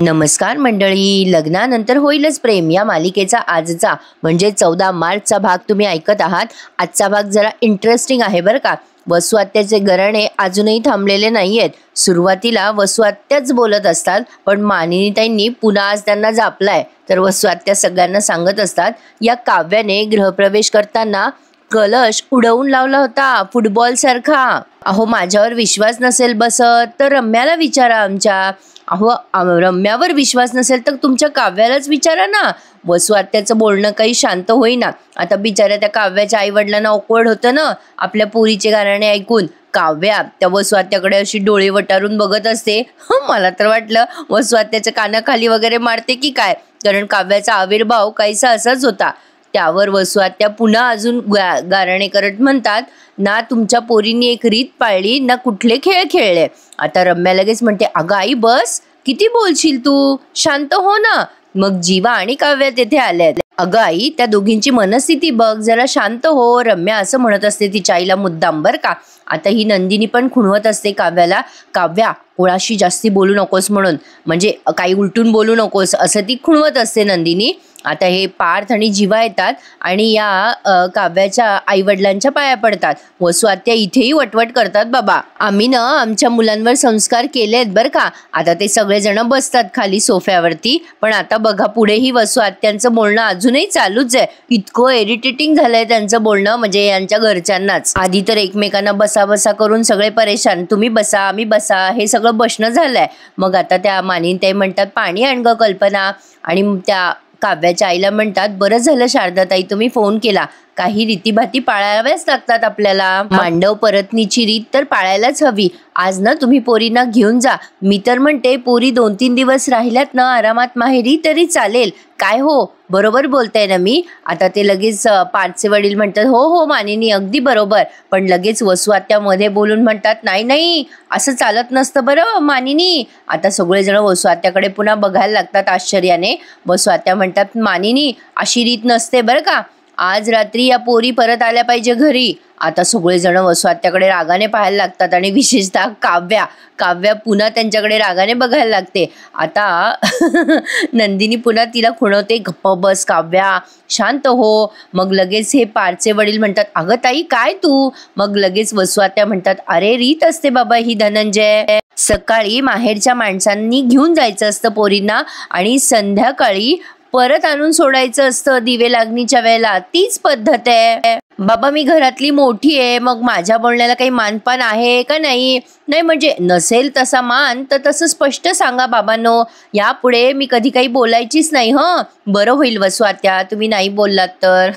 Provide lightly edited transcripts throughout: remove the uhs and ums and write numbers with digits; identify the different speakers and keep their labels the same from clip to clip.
Speaker 1: नमस्कार मंडळी, लग्नानंतर होईलच प्रेम या मालिकेचा आजचा म्हणजे 14 मार्चचा भाग तुम्ही ऐकत आहात। आजचा भाग जरा इंटरेस्टिंग आहे बरं का। वसू आत्याचे घराणे अजूनही थांबलेले नाहीयेत। सुरुवातीला वसू आत्याच बोलत असतात, पण मानिनीताईंनी पुन्हा आज त्यांना जापलाय। तर वसू आत्या सगळ्यांना सांगत असतात, या काव्याने गृहप्रवेश करताना कलश उडवून लावला होता फुटबॉल सारखा। अहो माझ्यावर विश्वास नसेल बसत तर रम्याला विचारा आमच्या। अहो रम्यावर विश्वास नसेल तर तुमच्या काव्यालाच विचारा ना। वसू आत्याचं बोलणं काही शांत होईना। आता बिचाऱ्या त्या काव्याच्या आई वडिलांना ऑकवर्ड होतं ना आपल्या पोरीचे गाणे ऐकून। काव्या त्या वसू आत्याकडे अशी डोळे वटारून बघत असते। मला तर वाटलं वसू आत्याच्या कानाखाली वगैरे मारते की काय, कारण काव्याचा आविर्भाव काहीसा असाच होता। त्यावर वसू आत्या पुन्हा अजून गारणे करत म्हणतात, ना तुमच्या पोरींनी एक रीत पाळली ना कुठले खेळ खेळले। आता रम्या लगेच म्हणते, अगं आई बस, किती बोलशील तू, शांत हो ना। मग जीवा आणि काव्या तेथे आल्या। अगं आई त्या दोघींची मनस्थिती बघ, जरा शांत हो, रम्या असं म्हणत असते तिच्या आईला मुद्दाम बरं का। आता ही नंदिनी पण खुणवत असते काव्याला, काव्या कोणाशी जास्ती बोलू नकोस म्हणून, म्हणजे काही उलटून बोलू नकोस असं ती खुणवत असते नंदिनी। आता हे पार्थ आणि जीवा येतात आणि या काव्याच्या आई वडिलांच्या पाया पडतात। वसू आत्या इथेही वटवट करतात, बाबा आम्ही ना आमच्या मुलांवर संस्कार केलेत बरं का। आता ते सगळेजण बसतात खाली सोफ्यावरती, पण आता बघा पुढेही वसू आत्यांचं बोलणं अजूनही चालूच आहे। इतकं इरिटेटिंग झालंय त्यांचं बोलणं, म्हणजे यांच्या घरच्यांनाच। आधी तर एकमेकांना बसा बसा करून सगळे परेशान, तुम्ही बसा आम्ही बसा हे सगळं बसणं झालंय। मग आता त्या मानिनीताई म्हणतात, पाणी आण ग कल्पना, आणि त्या काव्याच्या आईला म्हणतात, बरं झालं शारदाताई तुम्ही फोन केला, काही रीतीभाती पाळाव्याच लागतात आपल्याला। मांडव परतनीची रीत तर पाळायलाच हवी। आज ना तुम्ही पोरींना घेऊन जा, मी तर म्हणते पोरी 2-3 दिवस राहिल्यात ना आरामात माहेरी तरी चालेल। काय हो बरोबर बोलताय ना मी। आता ते लगेच पार्थचे वडील म्हणतात, हो हो मानिनी अगदी बरोबर। पण लगेच वसू आत्या मध्ये बोलून म्हणतात, नाही नाही असं चालत नसतं बरं मानिनी। आता सगळेजण वसू आत्याकडे पुन्हा बघायला लागतात आश्चर्याने। वसू आत्या म्हणतात, मानिनी अशी रीत नसते बरं का, आज रात्री या पोरी परत आल्या पाहिजे घरी। आता सगळेजण वसू आत्याकडे रागाने पाहायला लागतात आणि विशेषतः काव्या पुन्हा त्यांच्याकडे रागाने बघायला लागते। आता नंदिनी पुन्हा तिला खुणवते, गप्प बस काव्या, शांत हो। मग लगेच हे पार्थचे वडील म्हणतात, अगं ताई काय तू। मग लगेच वसू आत्या म्हणतात, अरे रीत असते बाबा ही धनंजय, सकाळी माहेरच्या माणसांनी घेऊन जायचं असतं पोरींना आणि संध्याकाळी परत आणून सोडायचं असतं दिवे लागणीच्या वेळेला, तीच पद्धत आहे बाबा। मी घरातली मोठी आहे, मग माझ्या बोलण्याला काही मानपान आहे का नाही? नाही म्हणजे नसेल तसा मान तर तसं स्पष्ट सांगा बाबांनो, यापुढे मी कधी काही बोलायचीच नाही। बरं होईल वसू आत्या तुम्ही नाही बोललात तर।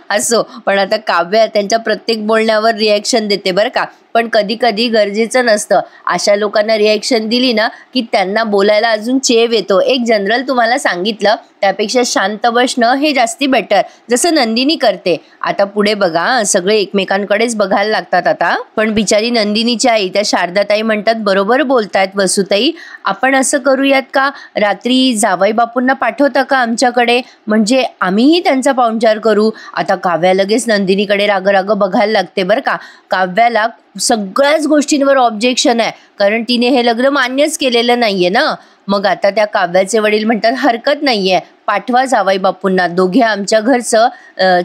Speaker 1: असो, पण आता काव्य त्यांच्या प्रत्येक बोलण्यावर रिॲक्शन देते बरं का, पण कधी कधी गरजेचं नसतं। अशा लोकांना रिॲक्शन दिली ना की त्यांना बोलायला अजून चेव येतो। एक जनरल तुम्हाला सांगितलं, त्यापेक्षा शांत बसणं हे जास्ती बेटर, जसं नंदिनी करते। आता पुढे बघा सगळे एकमेकांकडेच बघायला लागतात आता। पण बिचारी नंदिनीची आई त्या शारदाताई म्हणतात, बरोबर बोलतायत वसुताई, आपण असं करूयात का, रात्री जावई बापूंना पाठवता का आमच्याकडे, म्हणजे आम्हीही त्यांचा पाहुणचार करू। आता काव्या लगेच नंदिनीकडे राग बघायला लागते बरं का। काव्याला सगळ्याच गोष्टींवर ऑब्जेक्शन आहे, कारण तिने हे लग्न मान्यच केलेलं नाहीये ना। मग आता त्या काव्याचे वडील म्हणतात, हरकत नाहीये, पाठवा जावई बापूंना, दोघे आमच्या घरचं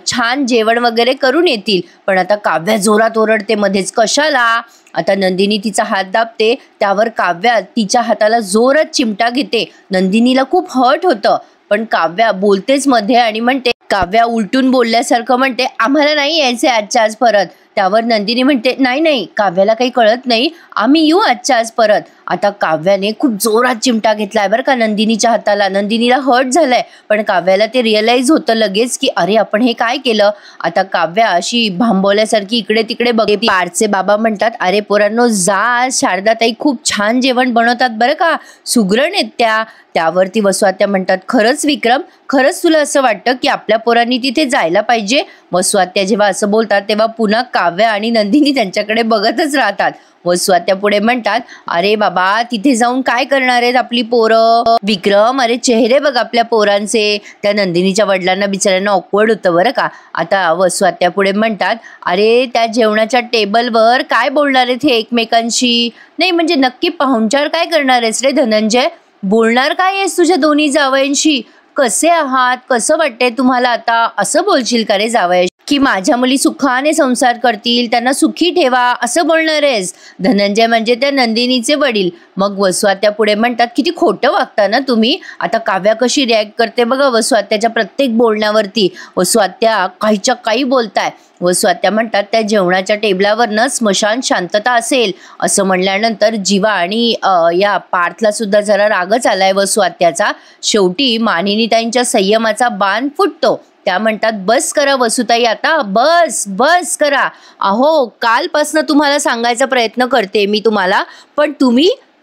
Speaker 1: छान जेवण वगैरे करून येतील। पण आता काव्या जोरात ओरडते मध्येच, कशाला। आता नंदिनी तिचा हात दाबते, त्यावर काव्या तिच्या हाताला जोरात चिमटा घेते। नंदिनीला खूप हर्ट होतं, पण काव्या बोलतेच मध्ये आणि म्हणते, काव्या उलटून बोलल्यासारखं म्हणते, आम्हाला नाही यायचे आजच्या आज परत। त्यावर नंदिनी म्हणते, नाही नाही काव्याला काही कळत नाही, आम्ही येऊ आजच्या आज परत। आता काव्याने खूप जोरात चिमटा घेतलाय बरं का नंदिनीच्या हाताला। नंदिनीला हर्ट झालंय, पण काव्याला ते रिअलाइज होतं लगेच की अरे आपण हे काय केलं। आता काव्या अशी भांबवल्यासारखी इकडे तिकडे बघते। पार्थचे बाबा म्हणतात, अरे पोरांनो जा, शारदाताई खूप छान जेवण बनवतात बरं का, सुगरण आहेत त्या। त्यावरती वसू आत्या म्हणतात, खरंच विक्रम, खरंच तुला असं वाटतं की आपल्या पोरांनी तिथे जायला पाहिजे? वसू आत्या जेव्हा असं बोलतात तेव्हा पुन्हा काव्या आणि नंदिनी त्यांच्याकडे बघतच राहतात। वसू आत्या पुढे म्हणतात, अरे बाबा तिथे जाऊन काय करणार आहेत आपली पोरं विक्रम, अरे चेहरे बघ आपल्या पोरांचे। त्या नंदिनीच्या वडिलांना बिचाऱ्यांना ऑकवर्ड होतं बरं का। आता वसू आत्या पुढे म्हणतात, अरे त्या जेवणाच्या टेबलवर काय बोलणार आहेत हे एकमेकांशी, नाही म्हणजे नक्की पाहुणचार काय करणार आहेस रे धनंजय। बोलणार काय आहेस तुझ्या दोन्ही जावयांशी? कसे आहात, कसं वाटतंय तुम्हाला आता, असं बोलशील का रे जावयाशी? की माझ्या मुली सुखाने संसार करतील, त्यांना सुखी ठेवा, असं बोलणार आहेस? धनंजय म्हणजे त्या नंदिनीचे वडील. मग वसुआत्या पुढे म्हणतात, किती खोटं वागता ना तुम्ही. आता काव्या कशी रिॲक्ट करते बघा वसुआत्याच्या प्रत्येक बोलण्यावरती. वसुआत्या काहीच्या काही बोलताय. वसुआत्या म्हणतात, त्या जेवणाच्या टेबलावरनं स्मशान शांतता असेल, असं म्हणल्यानंतर जीवा आणि या पार्थला सुद्धा जरा रागच आलाय वसुआत्याचा. शेवटी मानिनीताईंच्या संयमाचा बाण फुटतो. त्या म्हणतात, बस करा वसुताई, आता बस बस करा. अहो, कालपासनं तुम्हाला सांगायचा प्रयत्न करते मी तुम्हाला, पण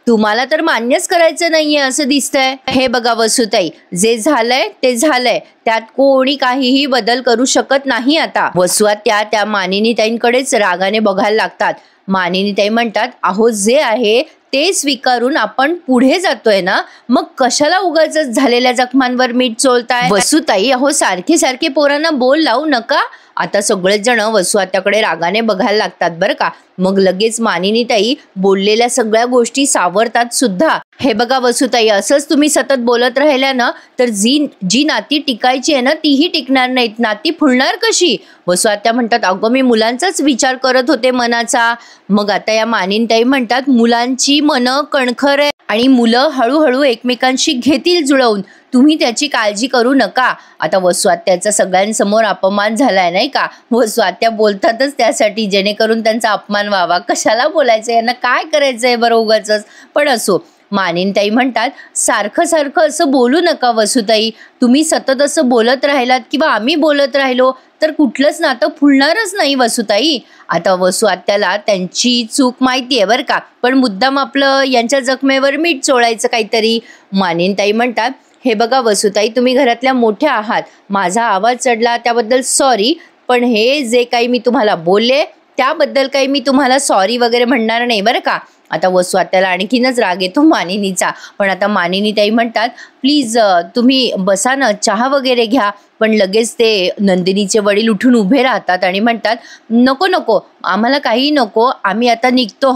Speaker 1: तुम्हाला तर मान्यच करायचं नाहीये असं दिसतंय. हे बघा वसुताई, जे झालंय ते झालंय, त्यात कोणी काहीही बदल करू शकत नाही. आता वसुआत्या त्या मानिनीताईंकडेच रागाने बघायला लागतात. मानिनीताई म्हणतात, अहो जे आहे ते स्वीकारून आपण पुढे जातोय ना, मग कशाला उगाच झालेल्या जखमांवर मीठ चोळताय? वसुताई, अहो सारखे सारखे पोरांना बोल लावू नका. आता सगळेच जण वसुआत्याकडे रागाने बघायला लागतात बरं का. मग लगेच मानिनीताई बोललेल्या सगळ्या गोष्टी सावरतात सुद्धा. हे बघा वसुताई, असंच तुम्ही सतत बोलत राहिल्या ना, तर जी नाती टिकायची आहे ना, तीही टिकणार नाहीत. नाती फुलणार कशी? वसुआत्या म्हणतात, अगं मी मुलांचाच विचार करत होते मनाचा. मग आता या मानिनीताई म्हणतात, मुलांची मनं कणखर आहे आणि मुलं हळूहळू एकमेकांशी घेतील जुळवून, तुम्ही त्याची काळजी करू नका. आता वसुआत्याचा सगळ्यांसमोर अपमान झालाय नाही का. वसुआत्या बोलतातच त्यासाठी, जेणेकरून त्यांचा अपमान व्हावा. कशाला बोलायचं, यांना काय करायचंय बरं उगाचच. पण असो, मानिनीताई म्हणतात, सारखं सारखं असं बोलू नका वसुताई. तुम्ही सतत असं बोलत राहिलात किंवा आम्ही बोलत राहिलो तर कुठलंच नातं फुलणारच नाही वसुताई. आता वसुआत्याला त्यांची चूक माहिती आहे बरं का, पण मुद्दाम आपलं यांच्या जखमेवर मीठ चोळायचं काहीतरी. मानिनीताई म्हणतात, हे बघा वसुताई, तुम्ही घरातल्या मोठ्या आहात, माझा आवाज चढला त्याबद्दल सॉरी, पण हे जे काही मी तुम्हाला बोलले त्याबद्दल काही मी तुम्हाला सॉरी वगैरे म्हणणार नाही बरं का. आता वसुआत्याला आणखीनच राग येतो मानिनीचा. पण आता मानिनीताई म्हणतात, प्लीज तुम्ही बसा ना, चहा वगैरे घ्या. पण लगेच ते नंदिनीचे वडील उठून उभे राहतात आणि म्हणतात, नको नको, आम्हाला काही नको, आम्ही आता निघतो.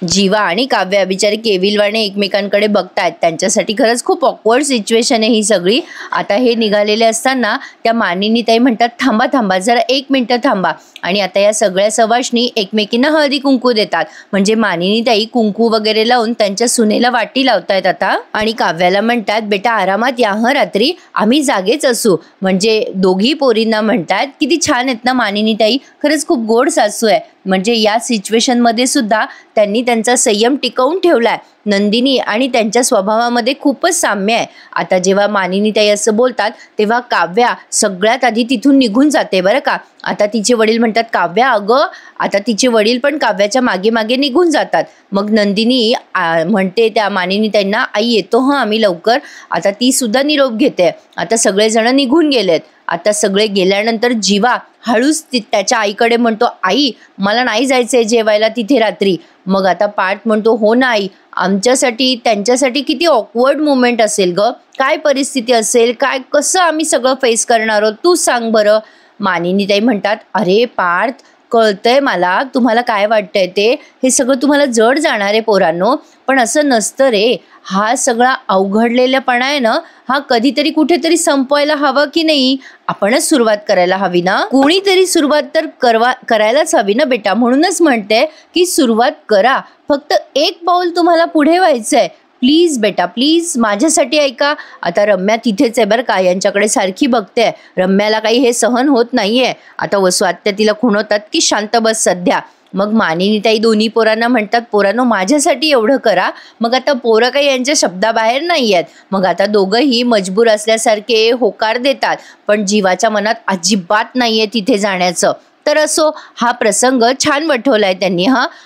Speaker 1: जीवा आणि काव्या बिचारी केविलवाणे एकमेकांकडे बघतायत. त्यांच्यासाठी खरंच खूप ऑकवर्ड सिच्युएशन आहे ही सगळी. आता हे निघालेले असताना त्या मानिनीताई म्हणतात, थांबा थांबा जरा 1 मिनिटं थांबा. आणि आता या सगळ्या सवाष्णी एकमेकींना हळदी कुंकू देतात. म्हणजे मानिनीताई कुंकू वगैरे लावून त्यांच्या सुनेला वाटी लावतायत आता. आणि काव्याला म्हणतात, बेटा आरामात या रात्री, आम्ही जागेच असू. म्हणजे दोघी पोरींना म्हणतात, किती छान आहेत ना मानिनीताई, खरंच खूप गोड सासू आहे. म्हणजे या सिच्युएशन मध्ये सुद्धा त्यांनी त्यांचा संयम टिकवून ठेवलाय. नंदिनी आणि त्यांच्या स्वभावामध्ये खूपच साम्य आहे. आता जेव्हा मानिनीताई असं बोलतात तेव्हा काव्या सगळ्यात आधी तिथून निघून जाते बरं का. आता तिचे वडील म्हणतात, काव्या अगं. आता तिचे वडील पण काव्याच्या मागे मागे निघून जातात. मग नंदिनी म्हणते त्या मानिनीताईंना, आई येतो आम्ही लवकर. आता ती सुद्धा निरोप घेते. आता सगळेजण निघून गेलेत. आता सगळे गेल्यानंतर जीवा हळूच त्याच्या आईकडे म्हणतो, आई मला नाही जायचंय जेवायला तिथे रात्री. मग आता पार्थ म्हणतो, हो ना आई, आमच्यासाठी त्यांच्यासाठी किती ऑकवर्ड मोमेंट असेल ग, काय परिस्थिती असेल, काय कसं आम्ही सगळं फेस करणार आहोत, तू सांग बरं. मानिनीताई म्हणतात, अरे पार्थ, कळतंय मला तुम्हाला काय वाटतंय ते, हे सगळं तुम्हाला जड जाणार आहे पोरांनो, पण असं नसतं रे. हा सगळा अवघडलेलापणा आहे ना, हा कधीतरी कुठेतरी संपवायला हवा की नाही. आपणच सुरुवात करायला हवी ना, कोणीतरी सुरुवात तर करायलाच हवी ना बेटा. म्हणूनच म्हणते की सुरुवात करा, फक्त 1 पाऊल तुम्हाला पुढे व्हायचंय. प्लीज बेटा प्लीज माझ्यासाठी ऐका. आता रम्या तिथेच आहे बरं का, यांच्याकडे सारखी बघते. रम्याला काही हे सहन होत नाहीये. आता वसुआत्या तिला खुणवतात की शांत बस सध्या. मग मानिनीताई दोन्ही पोरांना म्हणतात, पोरांनो माझ्यासाठी एवढं करा. मग आता पोरं काही यांच्या शब्दाबाहेर नाही आहेत. मग आता दोघंही मजबूर असल्यासारखे होकार देतात. पण जीवाच्या मनात अजिबात नाहीये तिथे जाण्याचं. तर असो, हा प्रसंग छान वठवलाय त्यांनी.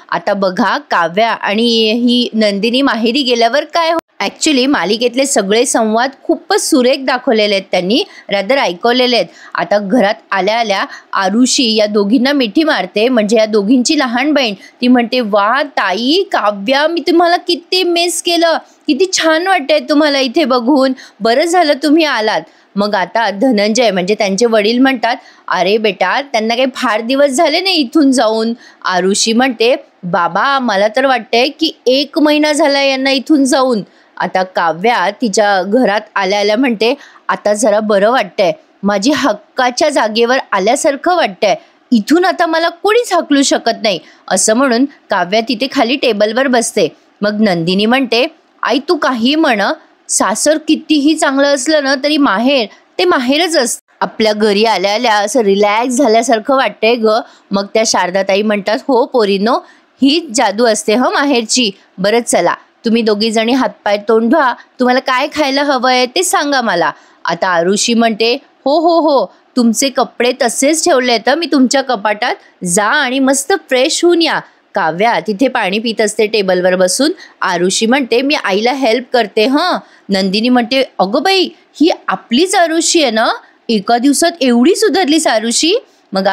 Speaker 1: आता बघा, काव्या आणि ही नंदिनी माहेरी गेल्यावर काय ॲक्च्युली मालिकेतले सगळे संवाद खूपच सुरेख दाखवलेले आहेत त्यांनी, रादर ऐकवलेले आहेत. आता घरात आल्या आल्या आरुषी या दोघींना मिठी मारते. म्हणजे या दोघींची लहान बहीण. ती म्हणते, वा ताई, काव्या, मी तुम्हाला किती मिस केलं, किती छान वाटतंय तुम्हाला इथे बघून, बरं झालं तुम्ही आलात. मग आता धनंजय म्हणजे त्यांचे वडील म्हणतात, अरे बेटा त्यांना काही फार दिवस झाले नाही इथून जाऊन. आरुषी म्हणते, बाबा मला तर वाटतंय की 1 महिना झाला यांना इथून जाऊन. आता काव्या तिच्या घरात आल्या आल्या म्हणते, आता जरा बरं वाटतंय, माझी हक्काच्या जागेवर आल्यासारखं वाटतंय, इथून आता मला कोणीच हाकलू शकत नाही, असं म्हणून काव्या तिथे खाली टेबलवर बसते. मग नंदिनी म्हणते, आई तू काही म्हण, सासर कितीही चांगलं असलं ना तरी माहेर ते माहेरच असतं. आपल्या घरी आल्या आल्या असं रिलॅक्स झाल्यासारखं वाटतंय ग. मग त्या शारदाताई म्हणतात, हो पोरीनो, हीच जादू असते माहेरची. बरं चला, तुम्ही दोघी जणी हातपाय तोंड धुवा, तुम्हाला काय खायला हवंय ते सांगा मला. आता आरुषी म्हणते, हो हो हो, तुमचे कपडे तसेच ठेवले तर मी तुमच्या कपाटात, जा आणि मस्त फ्रेश होऊन या. काव्या तिथे पाणी पित असते टेबलवर बसून. आरुषी म्हणते, मी आईला हेल्प करते. नंदिनी म्हणते, अगं बाई, ही आपलीच आरुषी आहे ना, एका दिवसात एवढी सुधारलीस आरुषी. मग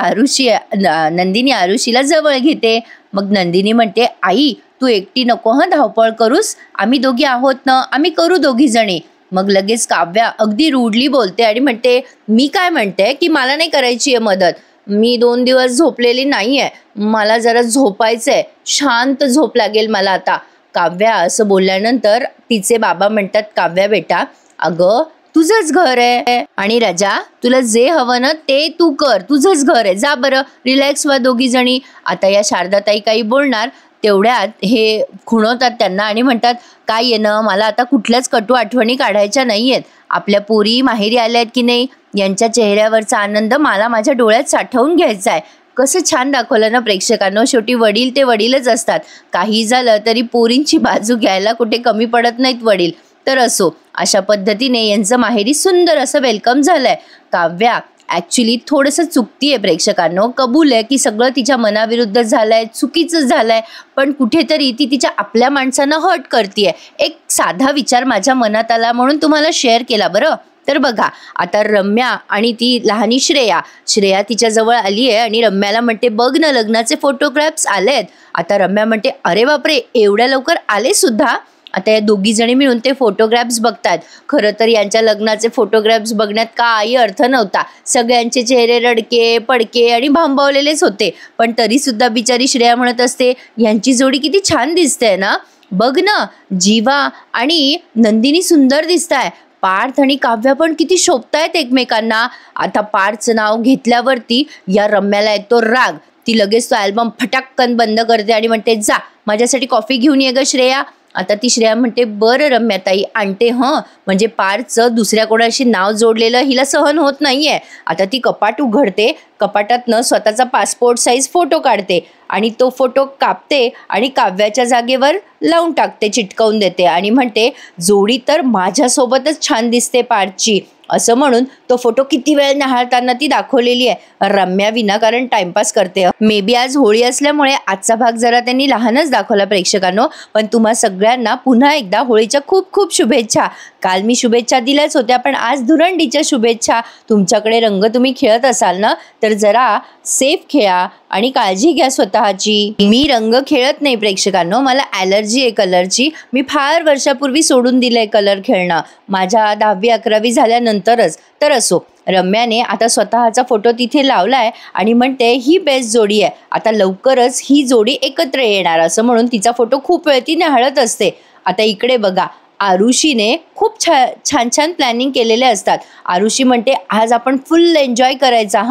Speaker 1: नंदिनी आरुषीला जवळ घेते. मग नंदिनी म्हणते, आई तू एकटी नको धावपळ करूस, आम्ही दोघी आहोत ना, आम्ही करू दोघी जणी. मग लगेच काव्या अगदी रूडली बोलते आणि म्हणते, मी काय म्हणते की मला नाही करायची आहे मदत, मी 2 दिवस झोपलेली नाही आहे, मला जरा झोपायचंय, शांत झोप लागेल मला आता. काव्या असं बोलल्यानंतर तिचे बाबा म्हणतात, काव्या बेटा, अगं तुझंच घर आहे आणि राजा, तुला जे हवं ना ते तू कर, तुझंच घर आहे, जा बरं रिलॅक्स व्हा दोघी जणी. आता या शारदाताई काही बोलणार तेवढ्यात हे खुणवतात त्यांना आणि म्हणतात, काय आहे ना, मला आता कुठल्याच कटू आठवणी काढायच्या नाही आहेत. आपल्या पोरी माहेरी आल्या आहेत की नाही, यांच्या चेहऱ्यावरचा आनंद मला माझ्या डोळ्यात साठवून घ्यायचा आहे. कसं छान दाखवलं ना प्रेक्षकांनो. शेवटी वडील ते वडीलच असतात. काही झालं तरी पोरींची बाजू घ्यायला कुठे कमी पडत नाहीत वडील. तर असो, अशा पद्धतीने यांचं माहेरी सुंदर असं वेलकम झालंय. काव्या ॲक्च्युली थोडंसं चुकतीये प्रेक्षकांनो, कबूल आहे की सगळं तिच्या मनाविरुद्ध झालंय, चुकीचं झालंय, पण कुठेतरी ती तिच्या आपल्या माणसांना हर्ट करतीये. एक साधा विचार माझ्या मनात आला म्हणून तुम्हाला शेअर केला बरं. तर बघा, आता रम्या आणि ती लहानी श्रेया तिच्या जवळ आली आहे आणि रम्याला म्हणते, बघ ना लग्नाचे फोटोग्राफ्स आलेत. आता रम्या म्हणते, अरे बापरे, एवढ्या लवकर आले सुद्धा. आता या दोघी जणी मिळून ते फोटोग्राफ्स बघतात. खरं तर यांच्या लग्नाचे फोटोग्राफ्स बघण्यात काही अर्थ नव्हता. सगळ्यांचे चेहरे रडके पडके आणि भांबावलेलेच होते. पण तरी सुद्धा बिचारी श्रेया म्हणत असते, यांची जोडी किती छान दिसते ना, बघ ना, जीवा आणि नंदिनी सुंदर दिसताय, पार्थ आणि काव्या पण किती शोभतायत एकमेकांना. आता पार्थचं नाव घेतल्यावरती या रम्याला येतो राग. ती लगेच तो अल्बम फटाक्कन बंद करते आणि म्हणते, जा माझ्यासाठी कॉफी घेऊन ये ग श्रेया. आता ती श्रेया म्हणते, बरं रम्याताई आणते. म्हणजे पार्थचं दुसऱ्या कोणाशी नाव जोडलेलं हिला सहन होत नाहीये. आता ती कपाट उघडते, कपाटातनं स्वतःचा पासपोर्ट साईज फोटो काढते आणि तो फोटो कापते आणि काव्याच्या जागेवर लावून टाकते, चिटकवून देते आणि म्हणते, जोडी तर माझ्यासोबतच छान दिसते पार्थची. असं म्हणून तो फोटो किती वेळ न्याहाळताना ती दाखवलेली आहे. रम्या विनाकारण टाइमपास करते. मे बी आज होळी असल्यामुळे आजचा भाग जरा त्यांनी लहानच दाखवला प्रेक्षकांनो. पण तुम्हा सगळ्यांना पुन्हा एकदा होळीच्या खूप खूप शुभेच्छा. काल मी शुभेच्छा दिल्याच होत्या, पण आज धुरंडीच्या शुभेच्छा. तुमच्याकडे रंग तुम्ही खेळत असाल ना, तर जरा सेफ खेळा आणि काळजी घ्या स्वतःची. मी रंग खेळत नाही प्रेक्षकांनो, मला ॲलर्जी आहे कलरची. मी फार वर्षापूर्वी सोडून दिलंय कलर खेळणं, माझ्या 10वी-11वी झाल्यानंतरच. तर असो, रम्याने आता स्वतःचा फोटो तिथे लावलाय आणि म्हणते, ही बेस्ट जोडी आहे, आता लवकरच ही जोडी एकत्र येणार, असं म्हणून तिचा फोटो खूप वेळ ती न्याहाळत असते. आता इकडे बघा, आरुषीने खूप छान छान प्लॅनिंग केलेले असतात. आरुषी म्हणते, आज आपण फुल एन्जॉय करायचा,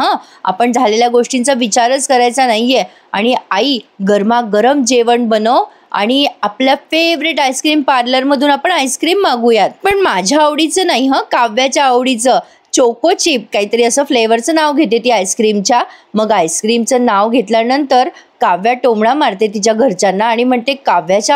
Speaker 1: आपण झालेल्या गोष्टींचा विचारच करायचा नाहीये. आणि आई, गरमागरम जेवण बनव आणि आपल्या फेवरेट आईस्क्रीम पार्लरमधून आपण आईस्क्रीम मागूयात, पण माझ्या आवडीचं नाही, काव्याच्या आवडीचं, चोको चिप काहीतरी असं फ्लेवरचं नाव घेते ती आईस्क्रीमच्या. मग आईस्क्रीमचं नाव घेतल्यानंतर काव्या टोमणा मारते तिच्या घरच्यांना आणि म्हणते, काव्याच्या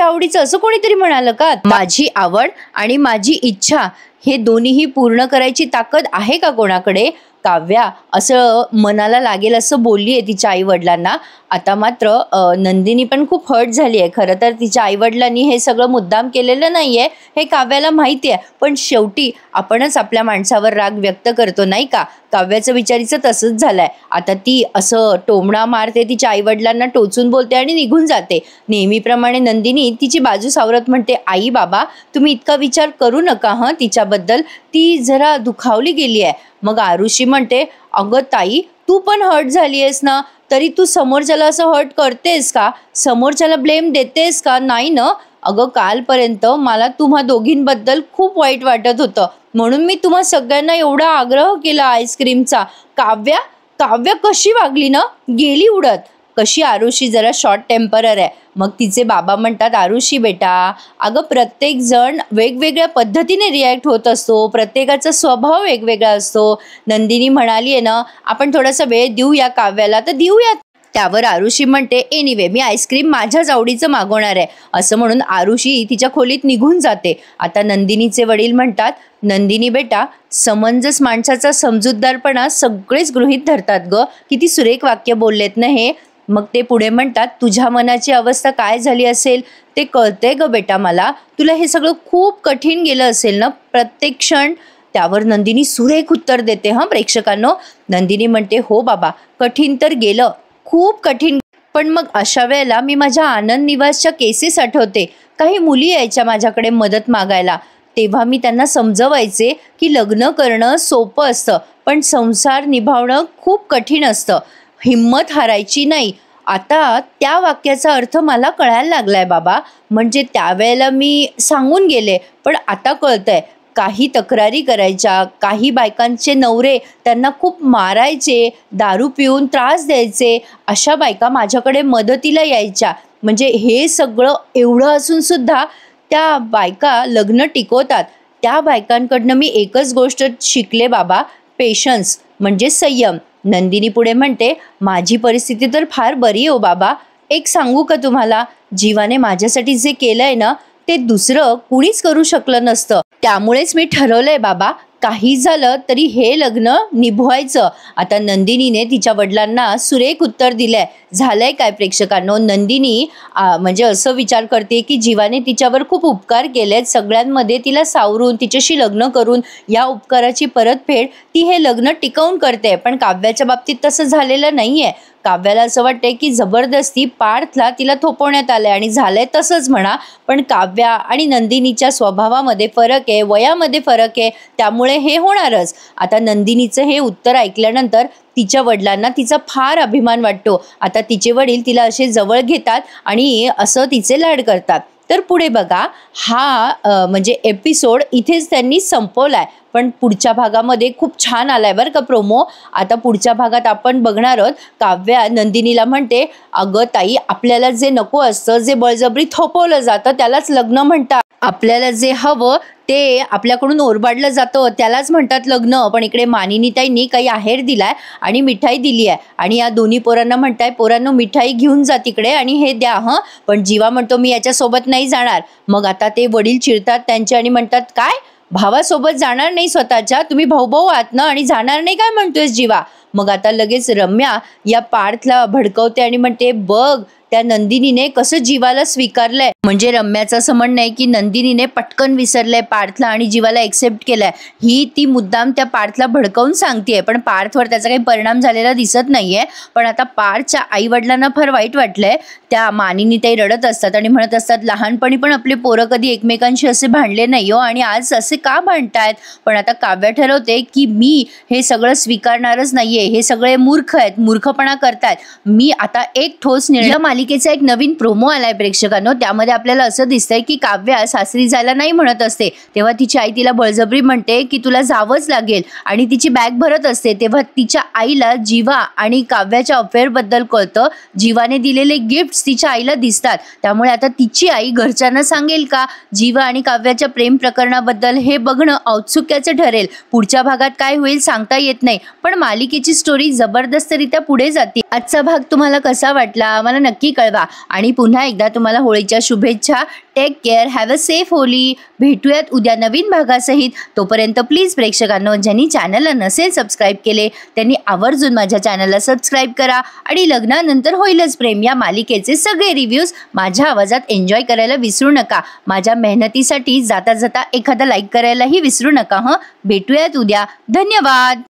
Speaker 1: आवडीचं असं कोणीतरी म्हणालं का? माझी आवड आणि माझी इच्छा हे दोन्हीही पूर्ण करायची ताकद आहे का कोणाकडे? काव्या असं मनाला लागेल असं बोलली आहे तिच्या आईवडिलांना. आता मात्र नंदिनी पण खूप हर्ट झाली आहे. खरं तर तिच्या आईवडिलांनी हे सगळं मुद्दाम केलेलं नाही आहे, हे काव्याला माहिती आहे, पण शेवटी आपणच आपल्या माणसावर राग व्यक्त करतो नाही का? काव्याचं विचारीचं तसंच झालंय. आता ती असं टोमणा मारते, तिच्या आईवडिलांना टोचून बोलते आणि निघून जाते. नेहमीप्रमाणे नंदिनी तिची बाजू सावरत म्हणते, आई बाबा तुम्ही इतका विचार करू नका, तिच्याबद्दल ती जरा दुखावली गेली आहे. मग आरुषी म्हणते, अगं ताई, तू पण हर्ट झाली आहेस ना, तरी तू समोरच्याला असं हर्ट करतेस का? समोरच्याला ब्लेम देतेस का? नाही ना,
Speaker 2: अगं कालपर्यंत मला तुम्हा दोघींबद्दल खूप वाईट वाटत होतं, म्हणून मी तुम्हा सगळ्यांना एवढा आग्रह केला आईस्क्रीमचा. काव्या कशी वागली ना, गेली उडत. कशी आरुषी जरा शॉर्ट टेम्परर आहे. मग तिचे बाबा म्हणतात, आरुषी बेटा, अगं प्रत्येक जण वेगवेगळ्या पद्धतीने रिॲक्ट होत असतो, प्रत्येकाचा स्वभाव वेगवेगळा असतो. नंदिनी म्हणाली आहे ना, आपण थोडासा वेळ देऊया काव्याला, तर देऊया. त्यावर आरुषी म्हणते, एनिवे मी आईस्क्रीम माझ्याच आवडीचं मागवणार आहे. असं म्हणून आरुषी तिच्या खोलीत निघून जाते. आता नंदिनीचे वडील म्हणतात, नंदिनी बेटा, समंजस माणसाचा समजूतदारपणा सगळेच गृहीत धरतात ग. किती सुरेख वाक्य बोललेत ना हे. मग ते पुढे म्हणतात, तुझ्या मनाची अवस्था काय झाली असेल ते कळतंय ग बेटा मला. तुला हे सगळं खूप कठीण गेलं असेल ना प्रत्येक क्षण. त्यावर नंदिनी सुरेख उत्तर देते. प्रेक्षकांनो, नंदिनी म्हणते, हो बाबा, कठीण तर गेलं, खूप कठीण. पण मग अशा वेळेला मी माझ्या आनंद निवासच्या केसेस आठवते. काही मुली यायच्या माझ्याकडे मदत मागायला. तेव्हा मी त्यांना समजवायचे की लग्न करणं सोपं असतं, पण संसार निभावणं खूप कठीण असतं. हिम्मत हारायची नाही. आता त्या वाक्याचा अर्थ मला कळायला लागलाय बाबा. म्हणजे त्यावेळेला मी सांगून गेले, पण आता कळतंय. काही तक्रारी करायच्या, काही बायकांचे नवरे त्यांना खूप मारायचे, दारू पिऊन त्रास द्यायचे, अशा बायका माझ्याकडे मदतीला यायच्या. म्हणजे हे सगळं एवढं असून सुद्धा त्या बायका लग्न टिकवतात. त्या बायकांकडनं मी एकच गोष्ट शिकले बाबा, पेशन्स म्हणजे संयम. नंदिनी पुढे म्हणते, माझी परिस्थिती तर फार बरी आहे हो बाबा. एक सांगू का तुम्हाला, जीवाने माझ्यासाठी जे केलंय ना, ते दुसरं कुणीच करू शकलं नसतं. त्यामुळेच मी ठरवलंय बाबा, काही झालं तरी हे लग्न निभवायचं. आता नंदिनीने तिच्या वडिलांना सुरेख उत्तर दिलंय. झालंय काय प्रेक्षकांनो, नंदिनी म्हणजे असं विचार करते की जीवाने तिच्यावर खूप उपकार केलेत, सगळ्यांमध्ये तिला सावरून तिच्याशी लग्न करून या उपकाराची परतफेड ती हे लग्न टिकवून करते. पण काव्याच्या बाबतीत तसं झालेलं नाहीये. काव्याला असं वाटतंय की जबरदस्ती पार्थला तिला थोपवण्यात आलंय आणि झालंय तसंच म्हणा. पण काव्या आणि नंदिनीच्या स्वभावामध्ये फरक आहे, वयामध्ये फरक आहे, त्यामुळे हे होणारच. आता नंदिनीचं हे उत्तर ऐकल्यानंतर तिच्या वडिलांना तिचा फार अभिमान वाटतो. आता तिचे वडील तिला असे जवळ घेतात आणि असं तिचे लाड करतात. तर पुढे बघा, हा म्हणजे एपिसोड इथेच त्यांनी संपवलाय. पण पुढच्या भागामध्ये खूप छान आलाय बरं का प्रोमो. आता पुढच्या भागात आपण बघणार आहोत, काव्या नंदिनीला म्हणते, अगं ताई, आपल्याला जे नको असतं, जे बळजबरी थोपवलं जातं त्यालाच लग्न म्हणतात. आपल्याला जे हवं ते आपल्याकडून ओरबाडलं जातं त्यालाच म्हणतात लग्न. पण इकडे मानिनीताईंनी काही आहेर दिलाय आणि मिठाई दिली आहे आणि या दोन्ही पोरांना म्हणताय, पोरांनो मिठाई घेऊन जा तिकडे आणि हे द्या. पण जीवा म्हणतो, मी याच्यासोबत नाही जाणार. मग आता ते वडील चिडतात त्यांचे आणि म्हणतात, काय भावासोबत जाणार नाही स्वतःच्या? तुम्ही भाऊ भाऊ आहात ना, आणि जाणार नाही काय म्हणतोयस जीवा? मग आता लगेच रम्या या पार्थला भडकवते आणि म्हणते, बघ त्या नंदिनीने कसं जीवाला स्वीकारलंय. म्हणजे रम्याचं असं म्हणणं आहे की नंदिनीने पटकन विसरलंय पार्थला आणि जीवाला एक्सेप्ट केलंय. ही ती मुद्दाम त्या पार्थला भडकवून सांगतेय, पण पार्थवर त्याचा काही परिणाम झालेला दिसत नाहीये. पण आता पार्थच्या आई वडिलांना फार वाईट वाटलंय. त्या मानिनीताई रडत असतात आणि म्हणत असतात, लहानपणी पण आपले पोरं कधी एकमेकांशी असे भांडले नाही हो, आणि आज असे का भांडतायत? पण आता काव्या ठरवते की मी हे सगळं स्वीकारणारच नाहीये. हे सगळे मूर्ख आहेत, मूर्खपणा करतायत. मी आता एक ठोस निर्णय. मालिकेचा एक नवीन प्रोमो आलाय प्रेक्षकांनो. त्यामध्ये आपल्याला असं दिसतंय की काव्या सासरी जायला नाही म्हणत असते, तेव्हा तिची आई तिला बळजबरी म्हणते की तुला जावंच लागेल, आणि तिची बॅग भरत असते. तेव्हा तिच्या आईला जीवा आणि काव्याच्या अफेअर बद्दल कळतं. जीवाने दिलेले गिफ्ट्स तिच्या आईला दिसतात. त्यामुळे आता तिची आई घरच्यांना सांगेल का जीवा आणि काव्याच्या प्रेम प्रकरणाबद्दल? हे बघणं औत्सुक्याचं ठरेल. पुढच्या भागात काय होईल सांगता येत नाही, पण मालिकेची स्टोरी जबरदस्तरित्या पुढे जाते. आजचा भाग तुम्हाला कसा वाटला मला नक्की कळवा. आणि पुन्हा एकदा तुम्हाला होळीच्या शुभेच्छा. Take care, have a safe Holi. भेटूयात उद्या नवीन भागासहित. तोपर्यंत प्लीज प्रेक्षकांनो, ज्यांनी चॅनलला नसेल सबस्क्राईब केले त्यांनी आवर्जून माझ्या चॅनलला सबस्क्राईब करा. आणि लग्नानंतर होईलच प्रेम या मालिकेचे सगळे रिव्ह्यूज माझ्या आवाजात एन्जॉय करायला विसरू नका. माझ्या मेहनतीसाठी जाता जाता एखादा लाईक करायलाही विसरू नका. भेटूयात उद्या. धन्यवाद.